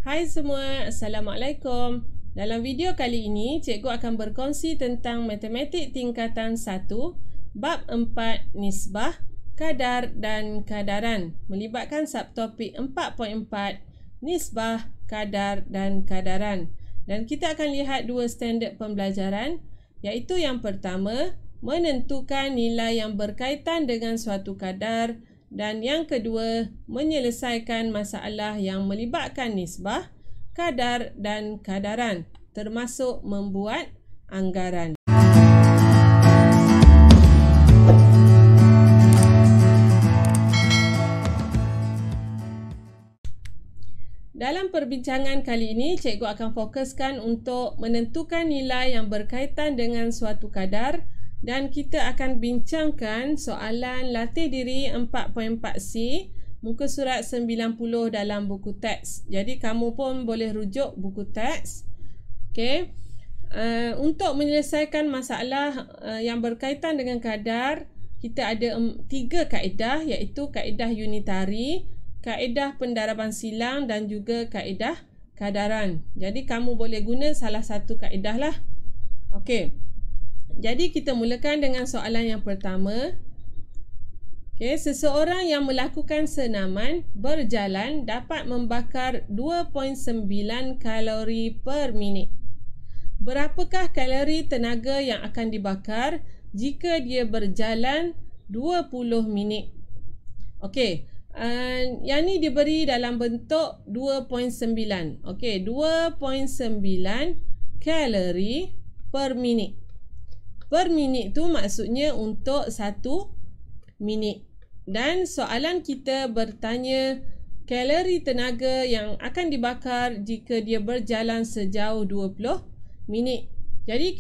Hai semua, Assalamualaikum. Dalam video kali ini, cikgu akan berkongsi tentang matematik tingkatan 1, bab 4 nisbah, kadar dan kadaran, melibatkan subtopik 4.4 nisbah, kadar dan kadaran. Dan kita akan lihat dua standard pembelajaran, iaitu yang pertama, menentukan nilai yang berkaitan dengan suatu kadar, dan yang kedua, menyelesaikan masalah yang melibatkan nisbah, kadar dan kadaran, termasuk membuat anggaran. Dalam perbincangan kali ini, cikgu akan fokuskan untuk menentukan nilai yang berkaitan dengan suatu kadar, dan kita akan bincangkan soalan latih diri 4.4C muka surat 90 dalam buku teks. Jadi kamu pun boleh rujuk buku teks. Okey. Untuk menyelesaikan masalah yang berkaitan dengan kadar, kita ada 3 kaedah, iaitu kaedah unitari, kaedah pendaraban silang dan juga kaedah kadaran. Jadi kamu boleh guna salah satu kaedah lah. Okey. Jadi kita mulakan dengan soalan yang pertama. Okay, seseorang yang melakukan senaman berjalan dapat membakar 2.9 kalori per minit. Berapakah kalori tenaga yang akan dibakar jika dia berjalan 20 minit? Okey, yang ni diberi dalam bentuk 2.9. Okey, 2.9 kalori per minit. Per minit tu maksudnya untuk 1 minit. Dan soalan kita bertanya kalori tenaga yang akan dibakar jika dia berjalan sejauh 20 minit. Jadi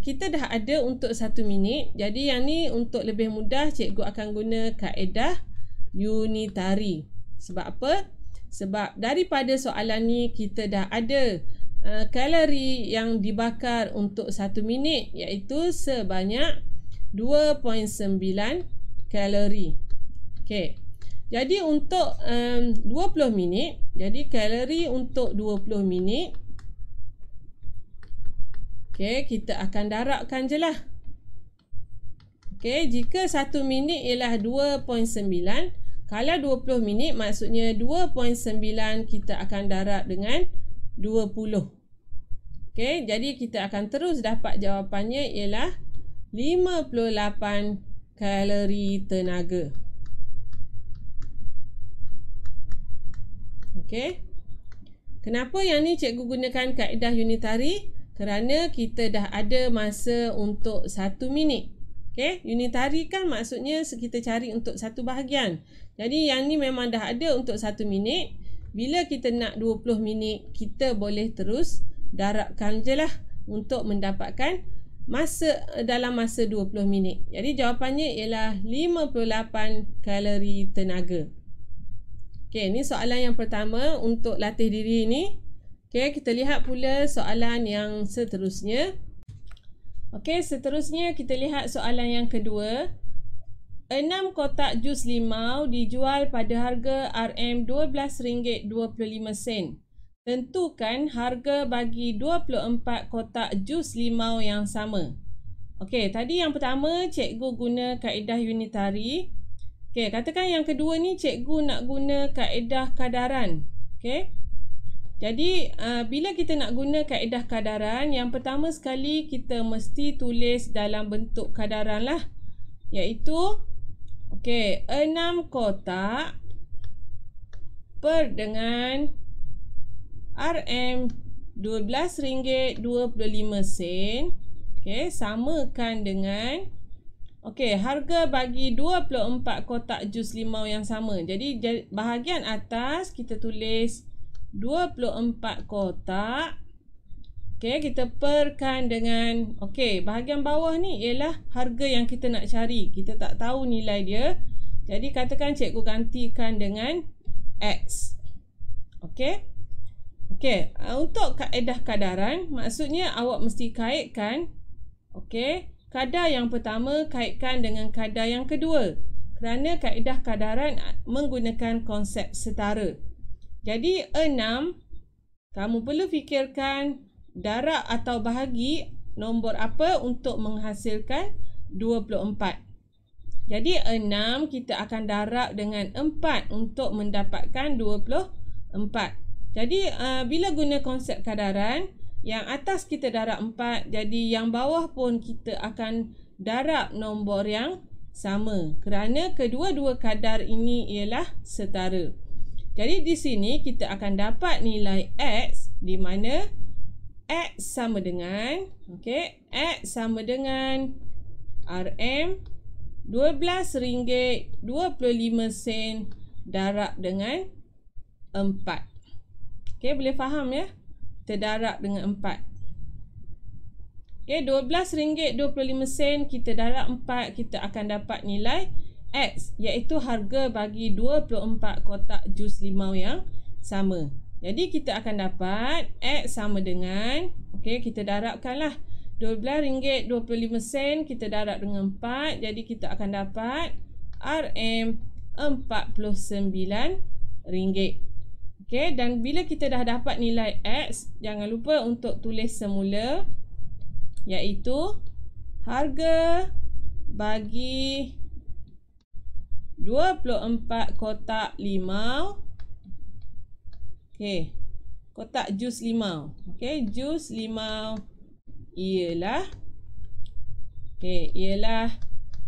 kita dah ada untuk 1 minit. Jadi yang ni untuk lebih mudah cikgu akan guna kaedah unitari. Sebab apa? Sebab daripada soalan ni kita dah ada kalori yang dibakar untuk 1 minit, iaitu sebanyak 2.9 kalori. Okey. Jadi untuk 20 minit, jadi kalori untuk 20 minit. Okey, kita akan darabkan je lah. Okey, jika 1 minit ialah 2.9, kalau 20 minit maksudnya 2.9 kita akan darab dengan 20. Okey, jadi kita akan terus dapat jawapannya ialah 58 kalori tenaga. Okey. Kenapa yang ni cikgu gunakan kaedah unitari? Kerana kita dah ada masa untuk 1 minit. Okey, unitari kan maksudnya kita cari untuk satu bahagian. Jadi yang ni memang dah ada untuk 1 minit. Bila kita nak 20 minit, kita boleh terus darabkan je lah untuk mendapatkan masa dalam masa 20 minit. Jadi jawapannya ialah 58 kalori tenaga. Okey, ni soalan yang pertama untuk latih diri ni. Okey, kita lihat pula soalan yang seterusnya. Okey, seterusnya kita lihat soalan yang kedua. 6 kotak jus limau dijual pada harga RM12.25. Tentukan harga bagi 24 kotak jus limau yang sama. Okey, tadi yang pertama cikgu guna kaedah unitari. Okey, katakan yang kedua ni cikgu nak guna kaedah kadaran. Okey. Jadi, bila kita nak guna kaedah kadaran, yang pertama sekali kita mesti tulis dalam bentuk kadaran lah. Iaitu, okey, 6 kotak per dengan RM12.25. Okey, samakan dengan harga bagi 24 kotak jus limau yang sama. Jadi bahagian atas kita tulis 24 kotak. Okey, kita perkan dengan bahagian bawah ni ialah harga yang kita nak cari. Kita tak tahu nilai dia. Jadi katakan cikgu gantikan dengan X. Okey. Untuk kaedah kadaran, maksudnya awak mesti kaitkan kadar yang pertama kaitkan dengan kadar yang kedua. Kerana kaedah kadaran menggunakan konsep setara. Jadi 6 kamu perlu fikirkan darab atau bahagi nombor apa untuk menghasilkan 24. Jadi 6 kita akan darab dengan 4 untuk mendapatkan 24. Jadi bila guna konsep kadaran, yang atas kita darab 4, jadi yang bawah pun kita akan darab nombor yang sama kerana kedua-dua kadar ini ialah setara. Jadi di sini kita akan dapat nilai X di mana X sama dengan X sama dengan RM RM12.25 darab dengan 4. Boleh faham ya? Kita darab dengan 4. RM12.25 kita darab 4, kita akan dapat nilai X, iaitu harga bagi 24 kotak jus limau yang sama. Jadi kita akan dapat X sama dengan, kita darabkanlah, RM12.25 kita darab dengan 4, jadi kita akan dapat RM49. Dan bila kita dah dapat nilai X, jangan lupa untuk tulis semula, iaitu harga bagi 24 kotak limau, kotak jus limau, jus limau ialah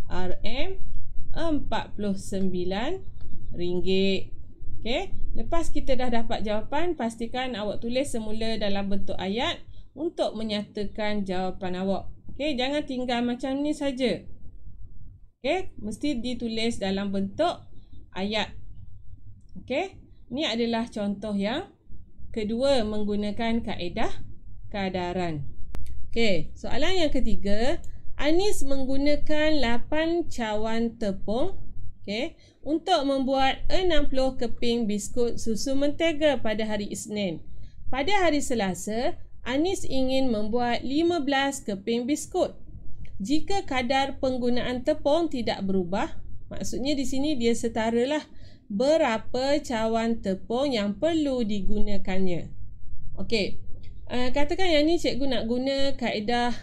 RM49. Lepas kita dah dapat jawapan, pastikan awak tulis semula dalam bentuk ayat untuk menyatakan jawapan awak. Jangan tinggal macam ni saja. Mesti ditulis dalam bentuk ayat. Ni adalah contoh yang kedua menggunakan kaedah kadaran. Soalan yang ketiga, Anis menggunakan 8 cawan tepung untuk membuat 60 keping biskut susu mentega pada hari Isnin. Pada hari Selasa, Anis ingin membuat 15 keping biskut. Jika kadar penggunaan tepung tidak berubah, maksudnya di sini dia setaralah, berapa cawan tepung yang perlu digunakannya. Katakan yang ni cikgu nak guna kaedah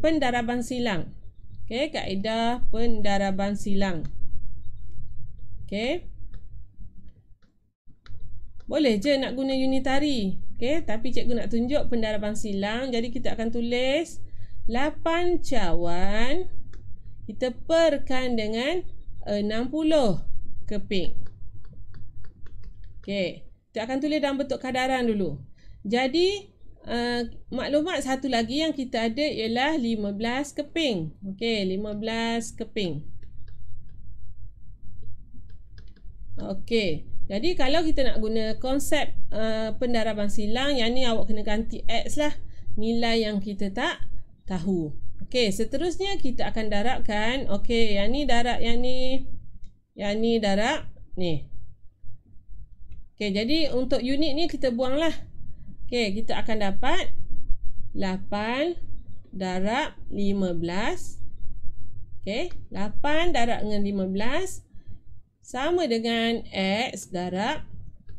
pendaraban silang. Kaedah pendaraban silang. Boleh je nak guna unitari. Tapi cikgu nak tunjuk pendaraban silang. Jadi kita akan tulis 8 cawan kita perkan dengan 60 keping. Kita akan tulis dalam bentuk kadaran dulu. Jadi maklumat satu lagi yang kita ada ialah 15 keping. 15 keping. Jadi kalau kita nak guna konsep pendaraban silang, yang ni awak kena ganti X lah, nilai yang kita tak tahu. Seterusnya kita akan darabkan. Yang ni darab yang ni, yang ni darab ni. Jadi untuk unit ni kita buanglah. Kita akan dapat 8 darab 15. 8 darab dengan 15 sama dengan X darab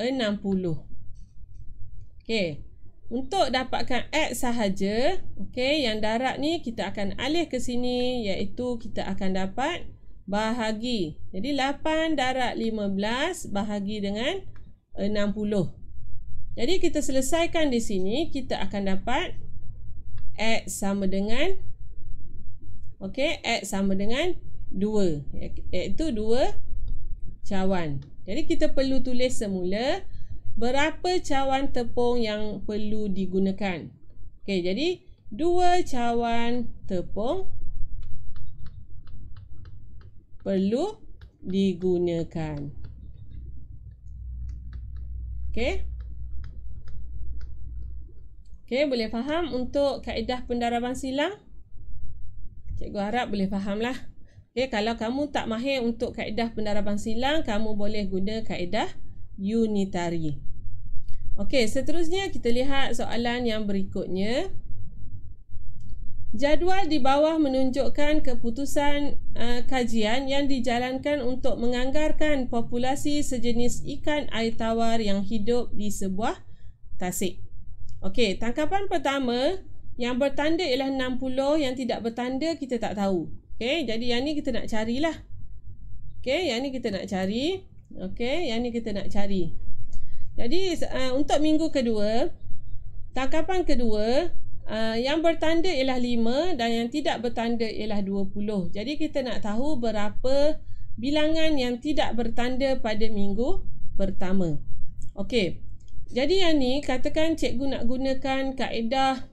60. Untuk dapatkan X sahaja, yang darab ni kita akan alih ke sini, iaitu kita akan dapat bahagi. Jadi 8 darab 15 bahagi dengan 60. Jadi kita selesaikan di sini, kita akan dapat X sama dengan X sama dengan 2, iaitu 2 cawan. Jadi kita perlu tulis semula berapa cawan tepung yang perlu digunakan. Jadi 2 cawan tepung perlu digunakan. Boleh faham untuk kaedah pendaraban silang? Cikgu harap boleh fahamlah. Kalau kamu tak mahir untuk kaedah pendaraban silang, kamu boleh guna kaedah unitari. Seterusnya kita lihat soalan yang berikutnya. Jadual di bawah menunjukkan keputusan kajian yang dijalankan untuk menganggarkan populasi sejenis ikan air tawar yang hidup di sebuah tasik. Okey, tangkapan pertama yang bertanda ialah 60, yang tidak bertanda kita tak tahu. Okey, jadi yang ni kita nak carilah. Okey, yang ni kita nak cari. Okey, yang ni kita nak cari. Jadi untuk minggu kedua, tangkapan kedua yang bertanda ialah 5 dan yang tidak bertanda ialah 20. Jadi kita nak tahu berapa bilangan yang tidak bertanda pada minggu pertama. Okey. Jadi yang ni katakan cikgu nak gunakan kaedah.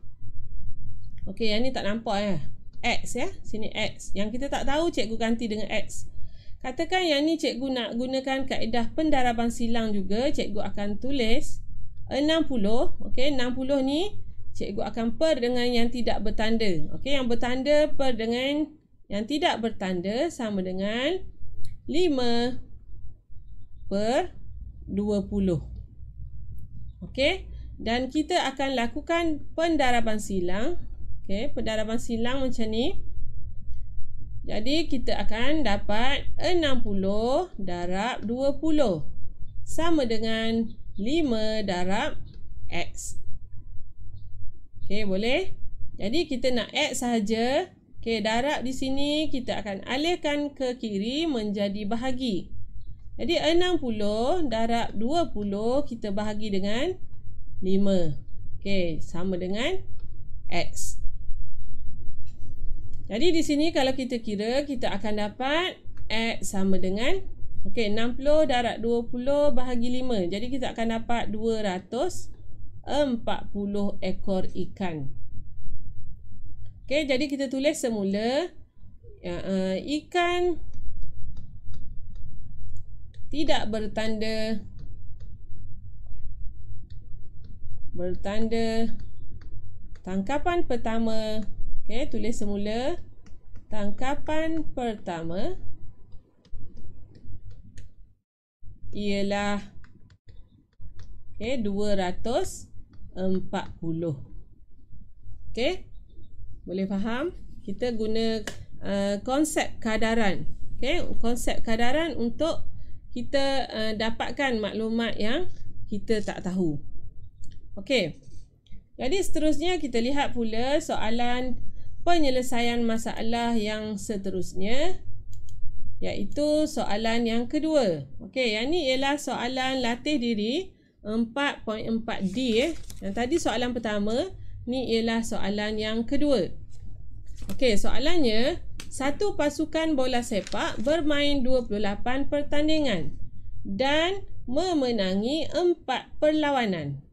Okey, yang ni tak nampak X ya. Sini X. Yang kita tak tahu cikgu ganti dengan X. Katakan yang ni cikgu nak gunakan kaedah pendaraban silang juga, cikgu akan tulis 60. Okey, 60 ni cikgu akan per dengan yang tidak bertanda. Okey, yang bertanda per dengan yang tidak bertanda sama dengan 5 per 20. Okey, dan kita akan lakukan pendaraban silang. Okey, pendaraban silang macam ni. Jadi kita akan dapat 60 darab 20 sama dengan 5 darab X. Okey, boleh? Jadi kita nak X sahaja. Okey, darab di sini kita akan alihkan ke kiri menjadi bahagi. Jadi 60 darab 20 kita bahagi dengan 5. Okey, sama dengan X. Jadi di sini kalau kita kira, kita akan dapat X sama dengan, okey, 60 darab 20 bahagi 5. Jadi kita akan dapat 240 ekor ikan. Okey, jadi kita tulis semula ikan tidak bertanda tangkapan pertama. Okey, tulis semula tangkapan pertama ialah 240. Okey, boleh faham? Kita guna konsep kadaran. Okey, konsep kadaran untuk kita dapatkan maklumat yang kita tak tahu. Okey. Jadi seterusnya kita lihat pula soalan penyelesaian masalah yang seterusnya, iaitu soalan yang kedua. Okey, yang ni ialah soalan latih diri 4.4D. Yang tadi soalan pertama, ni ialah soalan yang kedua. Okey, soalannya, satu pasukan bola sepak bermain 28 pertandingan dan memenangi 4 perlawanan.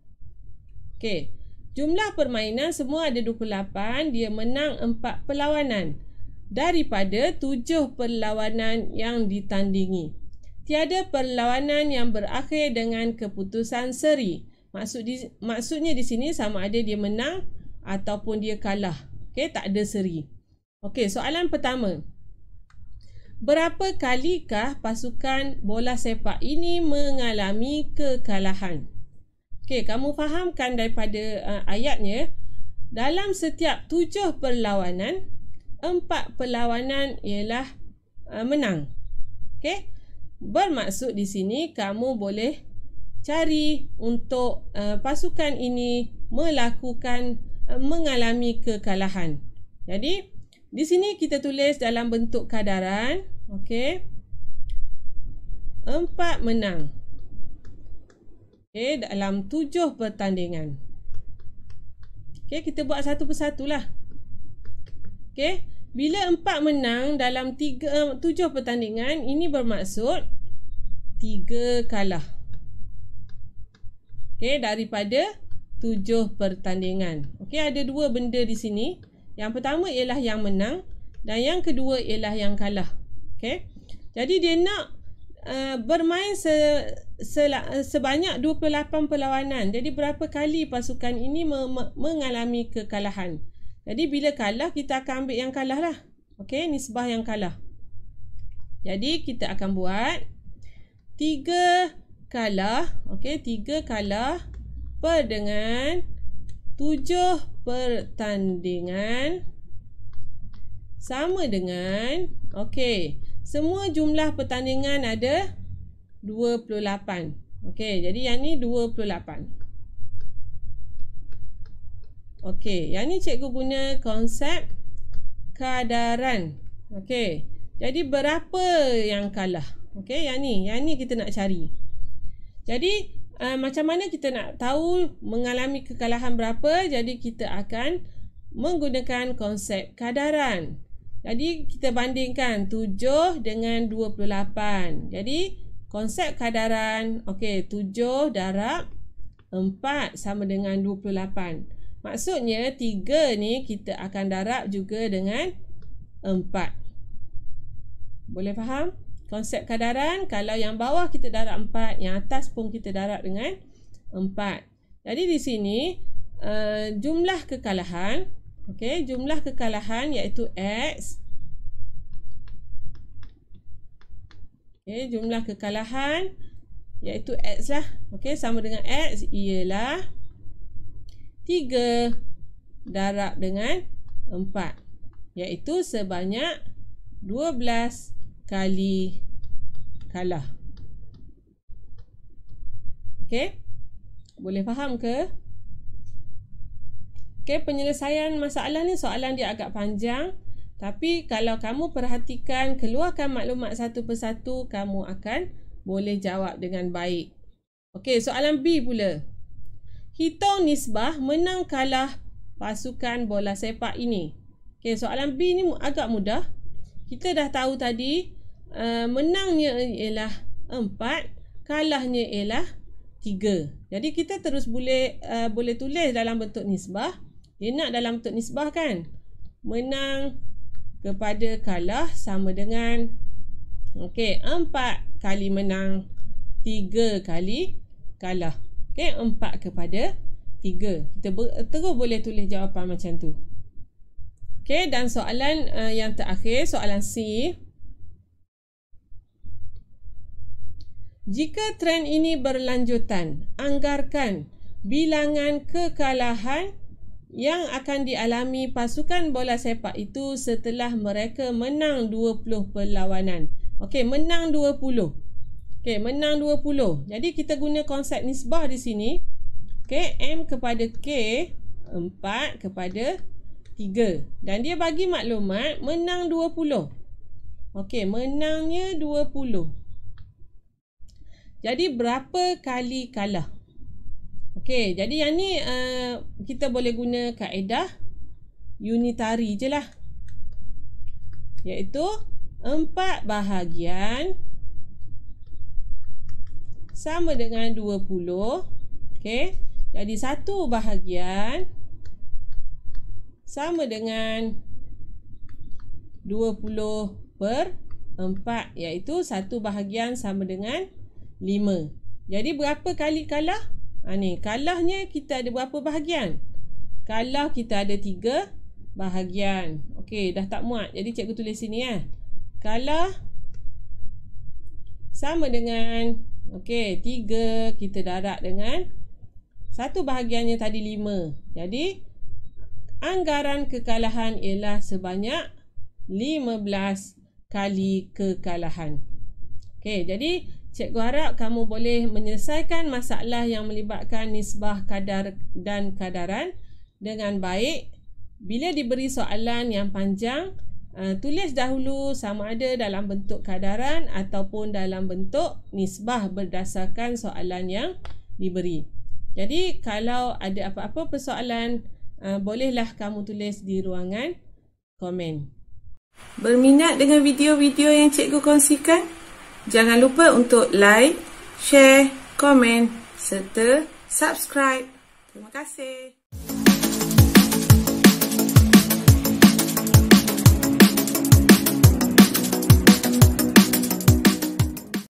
Okey, jumlah permainan semua ada 28, dia menang 4 perlawanan daripada 7 perlawanan yang ditandingi. Tiada perlawanan yang berakhir dengan keputusan seri. Maksudnya di sini sama ada dia menang ataupun dia kalah. Okey, tak ada seri. Okey, soalan pertama. Berapa kalikah pasukan bola sepak ini mengalami kekalahan? Okey, kamu fahamkan daripada ayatnya, dalam setiap 7 perlawanan, 4 perlawanan ialah menang. Okey, bermaksud di sini kamu boleh cari untuk pasukan ini mengalami kekalahan. Jadi di sini kita tulis dalam bentuk kadaran. Okey, 4 menang. Okey, dalam 7 pertandingan. Okey, kita buat satu persatulah. Okey, bila 4 menang dalam 7 pertandingan, ini bermaksud 3 kalah. Okey, daripada 7 pertandingan. Okey, ada 2 benda di sini. Yang pertama ialah yang menang dan yang kedua ialah yang kalah. Okey, jadi dia nak bermain sebanyak 28 perlawanan. Jadi berapa kali pasukan ini mengalami kekalahan? Jadi bila kalah, kita akan ambil yang kalah lah. Okey, nisbah yang kalah. Jadi kita akan buat 3 kalah. Okey, 3 kalah per dengan 7 pertandingan sama dengan, okey, semua jumlah pertandingan ada 28. Okey, jadi yang ni 28. Okey, yang ni cikgu guna konsep kadaran. Okey, jadi berapa yang kalah? Okey, yang ni kita nak cari. Jadi macam mana kita nak tahu mengalami kekalahan berapa? Jadi kita akan menggunakan konsep kadaran. Jadi kita bandingkan 7 dengan 28. Jadi konsep kadaran, okey, 7 darab 4 sama dengan 28. Maksudnya 3 ni kita akan darab juga dengan 4. Boleh faham? Konsep kadaran, kalau yang bawah kita darab 4, yang atas pun kita darab dengan 4. Jadi di sini jumlah kekalahan, okey, jumlah kekalahan iaitu X. Okey, jumlah kekalahan iaitu X lah. Okey, sama dengan X ialah 3 darab dengan 4, iaitu sebanyak 12 kali kalah. Okey, boleh faham ke? Okey, penyelesaian masalah ni soalan dia agak panjang, tapi kalau kamu perhatikan, keluarkan maklumat satu persatu, kamu akan boleh jawab dengan baik. Okey, soalan B pula. Hitung nisbah menang kalah pasukan bola sepak ini. Okey, soalan B ni agak mudah. Kita dah tahu tadi menangnya ialah 4, kalahnya ialah 3. Jadi kita terus boleh tulis dalam bentuk nisbah. Dia nak dalam bentuk nisbah kan? Menang kepada kalah sama dengan 4 kali menang, 3 kali kalah. 4 kepada 3. Kita terus boleh tulis jawapan macam tu. Dan soalan yang terakhir, soalan C. Jika trend ini berlanjutan, anggarkan bilangan kekalahan yang akan dialami pasukan bola sepak itu setelah mereka menang 20 perlawanan. Okey, menang 20. Okey, menang 20. Jadi kita guna konsep nisbah di sini. Okey, M kepada K, 4 kepada 3. Dan dia bagi maklumat menang 20. Okey, menangnya 20. Jadi berapa kali kalah? Okey, jadi yang ni kita boleh guna kaedah unitari je lah. Iaitu 4 bahagian sama dengan 20. Okey, jadi 1 bahagian sama dengan 20 per 4, iaitu 1 bahagian sama dengan 5. Jadi berapa kali kalah? Ni, kalahnya kita ada berapa bahagian? Kalah kita ada 3 bahagian. Okey, dah tak muat. Jadi cikgu tulis sini ya. Kalah sama dengan 3 kita darab dengan 1 bahagiannya tadi 5. Jadi anggaran kekalahan ialah sebanyak 15 kali kekalahan. Okey, jadi cikgu harap kamu boleh menyelesaikan masalah yang melibatkan nisbah, kadar dan kadaran dengan baik. Bila diberi soalan yang panjang, tulis dahulu sama ada dalam bentuk kadaran ataupun dalam bentuk nisbah berdasarkan soalan yang diberi. Jadi kalau ada apa-apa persoalan, bolehlah kamu tulis di ruangan komen. Berminat dengan video-video yang cikgu kongsikan? Jangan lupa untuk like, share, komen serta subscribe. Terima kasih.